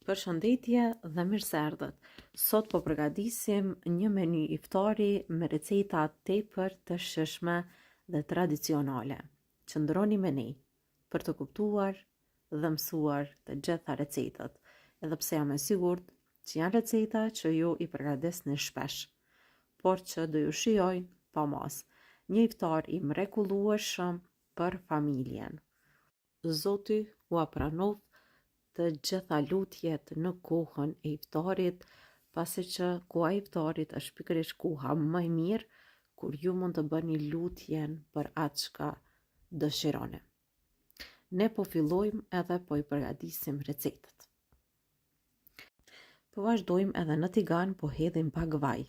Përshëndetje dhe mirëseardhët. Sot po përgatisim një menu iftari me receta tepër të shijshme dhe tradicionale. Qëndroni me ne për të kuptuar dhe mësuar të gjitha recetat, edhe pse jam e sigurt që janë receta që ju i përgatisni shpesh, por që do ju shijojnë pa mas. Një iftar i mrekullueshëm për familjen. Zoti ua pranov të gjitha lutjet në kohën e iftarit, pasi që koha e iftarit është pikërisht koha më e mirë kur ju mund të bëni lutjen për atë çka dëshironi. Ne po fillojmë edhe po i përgatisim recetat. Po vazhdojmë edhe në tigan po hedhim pak vaj.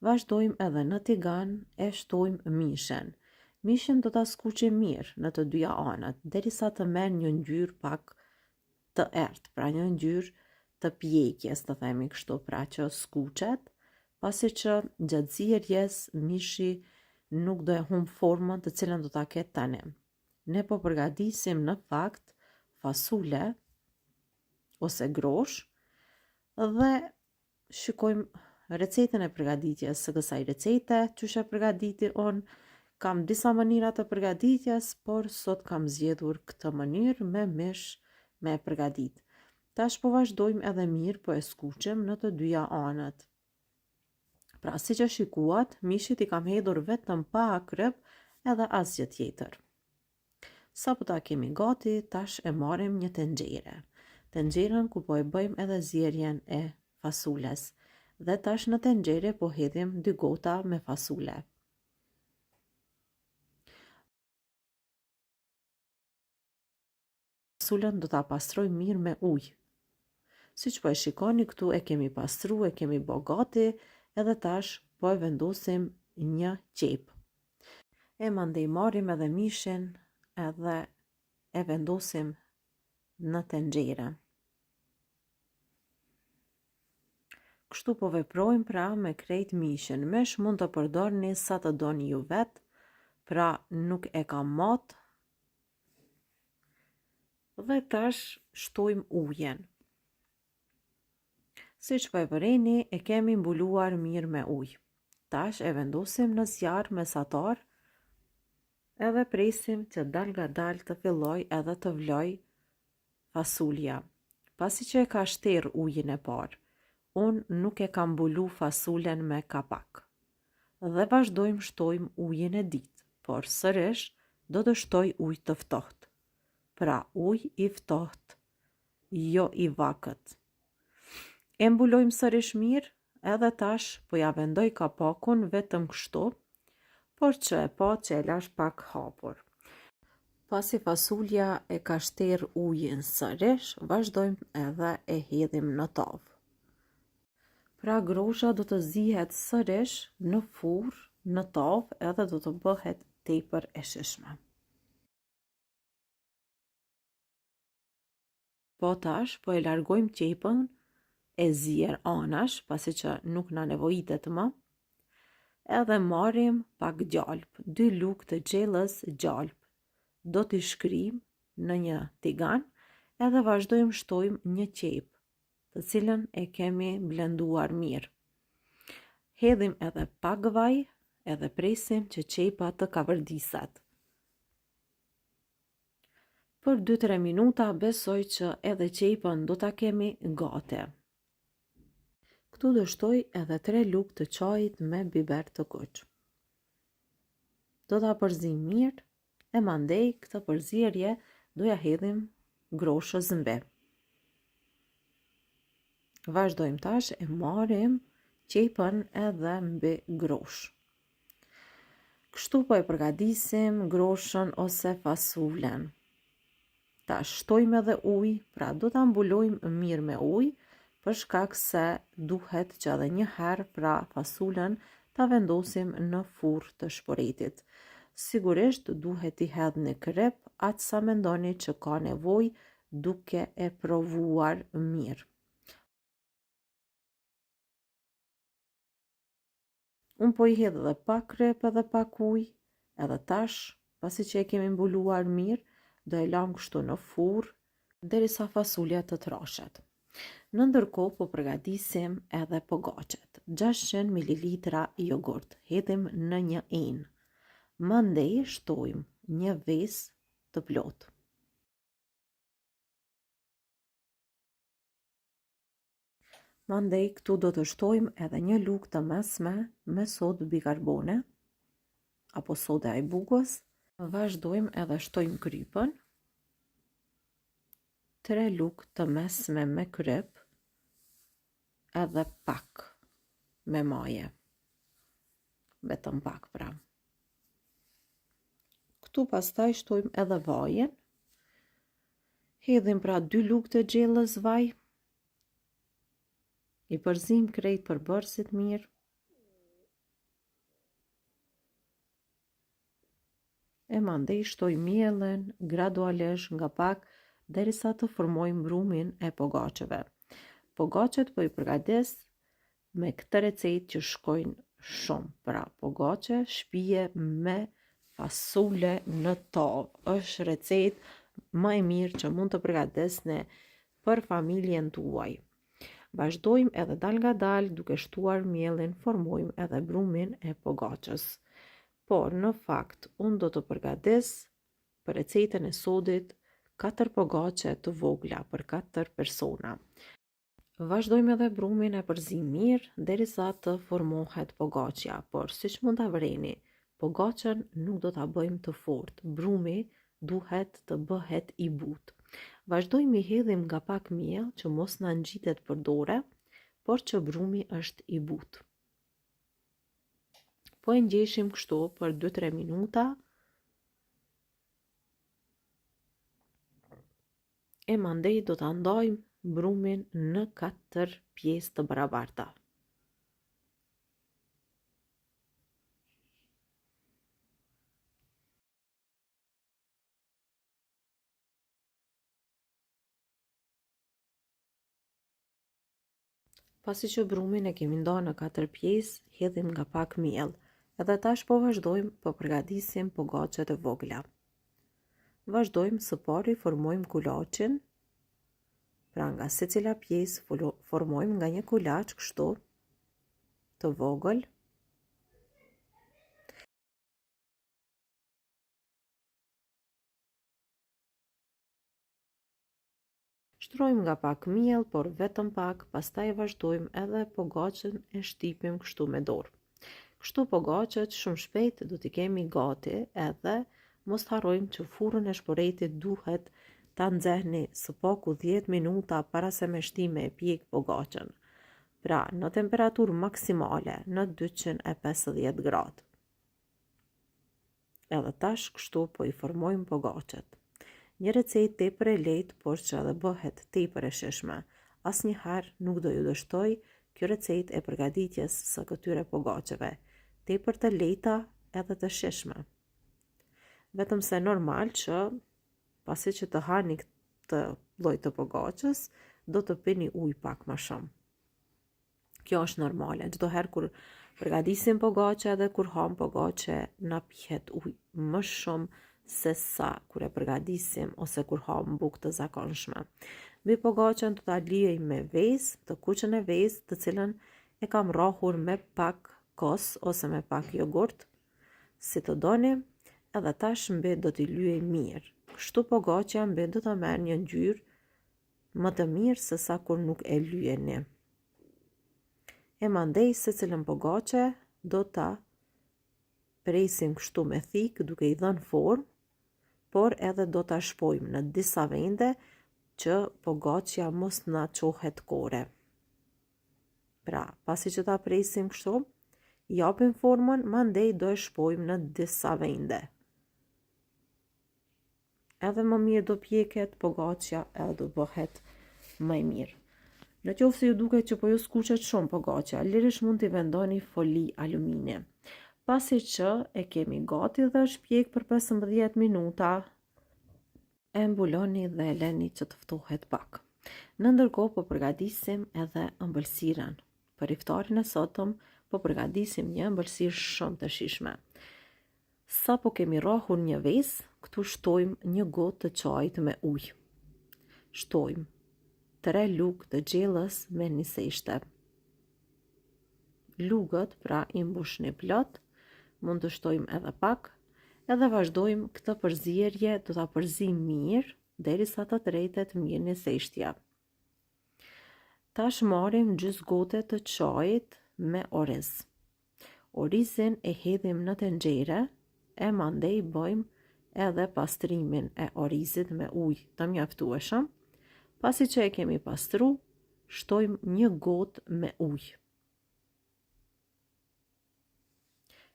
Vazhdojmë edhe në tigan e shtojmë mishin. Mishin do ta skuqim mirë në të dyja anët, derisa të merr një ngjyrë pak të errët, pra një ngjyrë të pjekjes, të themi kështu, pra që skuqet, pasi që gjatë zierjes mishi nuk do e humb formën të cilën do ta ketë tani. Ne po përgatisim në fakt fasule ose grosh dhe shikojmë recetën e përgatitjes së kësaj recete, çush e përgatiti unë. Kam disa mënyra të përgatitjes, por sot kam zgjedhur këtë mënyrë me mish me përgatit. Tash po vazhdojmë edhe mirë po e skuqim në të dyja anët. Pra si që shikuat, mishit i kam hedhur vetëm pa akrep edhe asgjë tjetër. Sa po ta kemi gati, tash e marrim një tenxhere. Tenxherën ku po e bëjmë edhe zierjen e fasules. Dhe tash në tenxhere po hedhim 2 gota me fasule. Fasulën do ta pastroj mirë me ujë. Siç po e shikoni këtu e kemi pastru, e kemi bë gati, edhe tash po e vendosim një qep. E mandej marrim edhe mishin edhe e vendosim në tenxhere. Kështu po veprojmë pra me krejt mishin. Mesh mund të përdorni sa të doni ju vet, pra nuk e kam mat. Dhe tash shtojmë ujen. Siç po e vëreni, e kemi mbuluar mirë me ujë. Tash e vendosim në zjarr mesatar edhe presim që dal nga dal të filloj edhe të vloj fasulja. Pasi që e ka shterr ujin e parë, unë nuk e kam mbulu fasulen me kapak. Dhe vazhdojmë shtojmë ujin e dytë, por sërish do të shtoj ujë të ftohtë. Pra ujë i ftohtë, jo i vakët. E mbulojmë sërish mirë, edhe tash po ja vendoj kapakun vetëm kështu, por që e pa që e lash pak hapur. Pasi fasulja e ka shterr ujin sërish, vazhdojmë edhe e hedhim në tavë. Pra grosha do të zihet sërish në furrë, në tavë, edhe do të bëhet tepër e shijshme. Po tash po e largojmë qepën e zier anash, pasi që nuk na nevojitet më. Edhe marrim pak gjalp, 2 lugë të gjellës gjalp. Do t'i shkrim në një tigan edhe vazhdojmë shtojmë një qepë, të cilën e kemi blenduar mirë. Hedhim edhe pak vaj edhe presim që qepa të kavërdiset. Për 2-3 minuta besoj që edhe qepën do ta kemi gati. Këtu do shtoj edhe 3 lugë të çajit me biber të kuq. Do ta përzim mirë e mandej këtë përzierje do ja hedhim groshës mbi. Vazhdojmë tash e marrim qepën edhe mbi grosh. Kështu po e përgatisim groshën ose fasulen. Ta shtojmë edhe ujë, pra do ta mbulojmë mirë me ujë, për shkak se duhet që edhe një herë pra fasulen ta vendosim në furrë të shporetit. Sigurisht duhet i hedhni krep atë sa mendoni që ka nevojë, duke e provuar mirë. Unë po i hedh edhe pak krep edhe pak ujë, edhe tash, pasi që e kemi mbuluar mirë, do e lam kështu në furrë derisa fasulja të trashet. Në ndërkohë po përgatisim edhe pogaçet. 600 ml jogurt hedhim në një enë. Mandej shtojmë një ves të plotë. Mandej këtu do të shtojmë edhe një lugë të mesme me sodë bikarbone apo soda e bukës. Vazhdojmë edhe shtojmë krypën. 3 lugë të mesme me kryp edhe pak me maje. Vetëm pak pra. Këtu pastaj shtojmë edhe vajen. Hedhim pra 2 lugë të gjellës vaj. I përzim krejt përbërësit mirë. E mandej shtoj mielin gradualisht nga pak derisa të formojmë brumin e pogaçeve. Pogaçet po i përgatis me këtë recetë që shkojnë shumë. Pra pogaçe shpije me fasule në tavë. Është recetë më e mirë që mund të përgatisni për familjen tuaj. Vazhdojmë edhe dal nga dal duke shtuar mielin, formojmë edhe brumin e pogaçës. Por në fakt unë do të përgatis për recetën e sodit 4 pogaçe të vogla për 4 persona. Vazhdojmë edhe brumin e përzim mirë derisa të formohet pogaçja, por siç mund ta vreni, pogaçën nuk do ta bëjmë të fortë. Brumi duhet të bëhet i butë. Vazhdojmë i hedhim nga pak miell që mos na ngjitet për dore, por që brumi është i butë. Po e ngjeshim kështu për 2-3 minuta. E mandej do ta ndajmë brumin në 4 pjesë të barabarta. Pasi që brumin e kemi ndarë në 4 pjesë, hedhim nga pak miell. Edhe tash po vazhdojmë po përgatisim pogaçet e vogla. Vazhdojmë së pari formojmë kulaçin. Pra nga secila pjesë formojmë nga një kulaç kështu të vogël. Shtrojmë nga pak miell, por vetëm pak, pastaj vazhdojmë edhe pogaçën e shtypim kështu me dorë. Kështu pogaçet shumë shpejt do t'i kemi gati, edhe mos harrojmë që furrën e shporetit duhet ta nxehni së paku 10 minuta para se me shti me pjek pogaçën. Pra në temperaturë maksimale në 250 gradë. Edhe tash kështu po i formojmë pogaçet. Një recetë tepër e lehtë, por që edhe bëhet tepër e shishme. Asnjëherë nuk do ju dështoj kjo recetë e përgatitjes së këtyre pogaçeve. Tepër të lehta edhe të shishme. Vetëm se normal që pasi që të hani këtë lloj të pogaçës, do të pini ujë pak më shumë. Kjo është normale. Çdo herë kur përgatisim pogaçe edhe kur ham pogaçe, na pihet ujë më shumë se sa kur e përgatisim ose kur ham bukë të zakonshme. Mbi pogaçen do ta liej me vezë, të kuqen e vezë, të cilën e kam rrahur me pak kos ose me pak jogurt, si të doni, edhe tash mbi do t'i lyej mirë. Kështu pogaçja mbi do të merr një ngjyrë më të mirë se sa kur nuk e lyeni. E mandej secilën pogaçe do ta presim kështu me thikë duke i dhënë formë, por edhe do ta shpojmë në disa vende që pogaçja mos na çohet kore. Pra, pasi që ta presim kështu, japim formën, mandej do e shpojmë në disa vende. Edhe më mirë do pjeket pogaçja, edhe do bëhet më e mirë. Në qoftë se ju duket që po ju skuqet shumë pogaçja, lirisht mund t'i vendoni foli alumini. Pasi që e kemi gati dhe është pjek për 15 minuta, e mbuloni dhe e leni që të ftohet pak. Në ndërkohë po përgatisim edhe ëmbëlsirën. Për iftarin e sotëm po përgatisim një ëmbëlsirë shumë të shijshme. Sa po kemi rrahur një vezë, këtu shtojmë një gotë të çajit me ujë. Shtojmë 3 lugë të gjellës me një seshte. Lugët pra i mbushni plot, mund të shtojmë edhe pak, edhe vazhdojmë këtë përzierje do ta përzijmë mirë derisa të tërhetet mirë një seshtja. Tash marrim gjys gote të çajit me oriz. Orizin e hedhim në tenxhere e mandej bëjmë edhe pastrimin e orizit me ujë të mjaftueshëm. Pasi që e kemi pastru, shtojmë një gotë me ujë.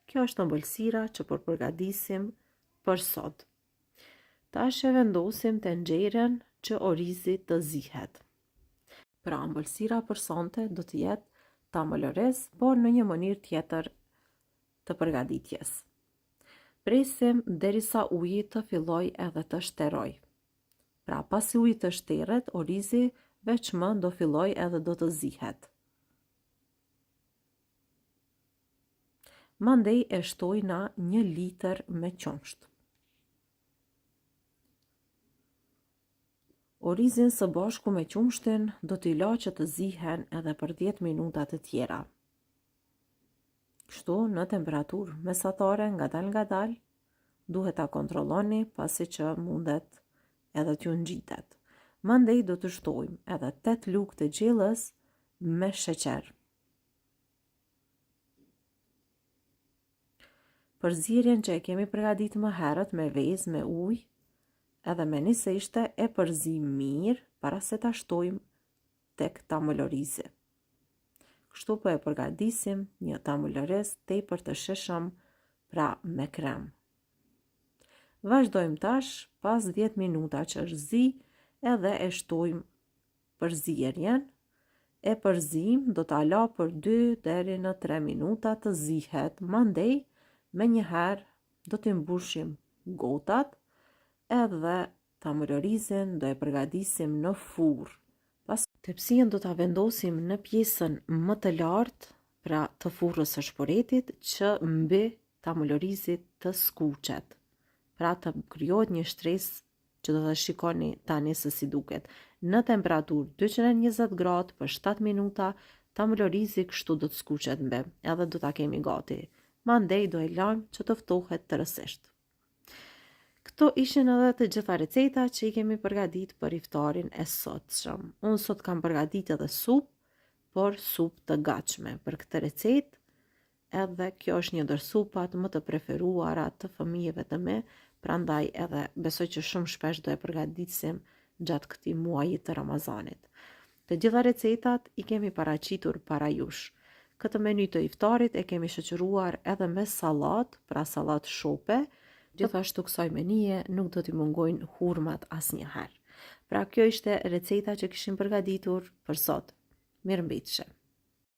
Kjo është ëmbëlsira që po përgatisim për sot. Tash e vendosim tenxherën që orizi të zihet. Pra ëmbëlsira për sonte do të jetë tamëllorez, por në një mënyrë tjetër të përgatitjes. Presim derisa uji të filloj edhe të shteroj. Pra pasi uji të shteret, orizi veçmë do filloj edhe do të zihet. Mandej e shtojna 1 litër me qumsht. Orizin së bashku me qumshtin do t'i la që të zihen edhe për 10 minuta të tjera. Kështu në temperaturë mesatare ngadal, duhet ta kontrolloni pasi që mundet edhe t'ju ngjitet. Mandej do të shtojmë edhe 8 lugë të gjellës me sheqer. Përzierjen që e kemi përgatitur më herët me vezë, me ujë, edhe me një seshte e përzim mirë para se ta shtojmë tek tamëllorizi. Kështu po e përgatisim një tamëllorez tepër të shishëm, pra me krem. Vazhdojmë tash pas 10 minuta që është zi, edhe e shtojmë përzierjen. E përzim do ta la për 2 deri në 3 minuta të zihet. Mandej me njëherë do t'i mbushim gotat edhe tamëllorizin do e përgatisim në furrë. Tepsien do ta vendosim në pjesën më të lartë, pra të furrës së shporetit, që mbi tamëllorizit të skuqet. Pra të krijohet një shtresë që do ta shikoni tani se si duket. Në temperaturë 220 gradë për 7 minuta, tamëllorizi kështu do të skuqet mbi, edhe do ta kemi gati. Mandej do e lajmë që të ftohet tërësisht. Këto ishin edhe të gjitha recetat që i kemi përgatit për iftarin e sotshëm. Unë sot kam përgatit edhe supë, por supë të gatshme për këtë recetë, edhe kjo është një ndër supat më të preferuara të fëmijëve të mi, prandaj edhe besoj që shumë shpesh do e përgatisim gjatë këtij muaji të Ramazanit. Të gjitha recetat i kemi paraqitur para jush. Këtë meny të iftarit e kemi shoqëruar edhe me sallat, pra sallat shope. Gjithashtu kësaj menije nuk do t'i mungojnë hurmat asnjëherë. Pra kjo ishte receta që kishim përgatitur për sot. Mirëmbëjtje.